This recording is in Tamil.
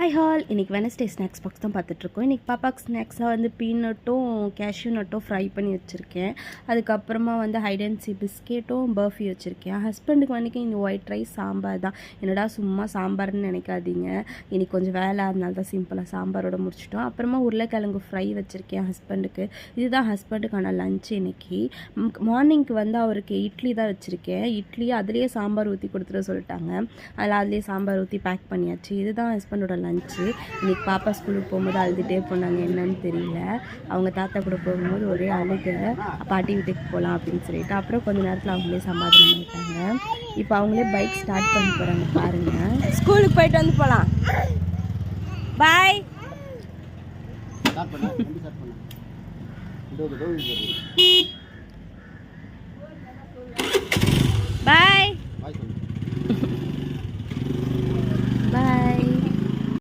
ஹாய் ஹால், இன்றைக்கி வெனஸ்டே ஸ்நாக்ஸ் பாக்ஸ் தான் பார்த்துட்ருக்கோம். இன்றைக்கி பாப்பாவுக்கு ஸ்நாக்ஸாக வந்து பீனட்டும் கேஷ்யூ நட்டும் ஃப்ரை பண்ணி வச்சுருக்கேன். அதுக்கப்புறமா வந்து ஹைட் அண்ட் சீக் பிஸ்கெட்டும் பர்ஃபி வச்சுருக்கேன். ஹஸ்பண்டுக்கு வந்து இந்த ஒயிட் ரைஸ் சாம்பார் தான். என்னடா சும்மா சாம்பார்னு நினைக்காதீங்க, இன்றைக்கி கொஞ்சம் வேலை, அதனால தான் சிம்பிளாக சாம்பாரோட முடிச்சிட்டோம். அப்புறமா உருளைக்கிழங்கு ஃப்ரை வச்சுருக்கேன் ஹஸ்பண்டுக்கு. இதுதான் ஹஸ்பண்டுக்கான லஞ்ச் இன்றைக்கி. மார்னிங்க்கு வந்து அவருக்கு இட்லி தான் வச்சுருக்கேன். இட்லி அதுலேயே சாம்பார் ஊற்றி கொடுத்துட சொல்லிட்டாங்க. அதுலேயே சாம்பார் ஊற்றி பேக் பண்ணியாச்சு. இதுதான் ஹஸ்பண்டோட லஞ்சு. இன்றைக்கி பாப்பா ஸ்கூலுக்கு போகும்போது அழுதுகிட்டே போனாங்க, என்னன்னு தெரியல. அவங்க தாத்தா கூட போகும்போது ஒரே அழுக, பாட்டி வீட்டுக்கு போகலாம் அப்படின்னு சொல்லிட்டு. அப்புறம் கொஞ்சம் நேரத்தில் அவங்களே சமாதானம் பண்ணிட்டாங்க. இப்போ அவங்களே பைக் ஸ்டார்ட் பண்ணி போகிறாங்க பாருங்கள். ஸ்கூலுக்கு போயிட்டு வந்து போகலாம். பாய்.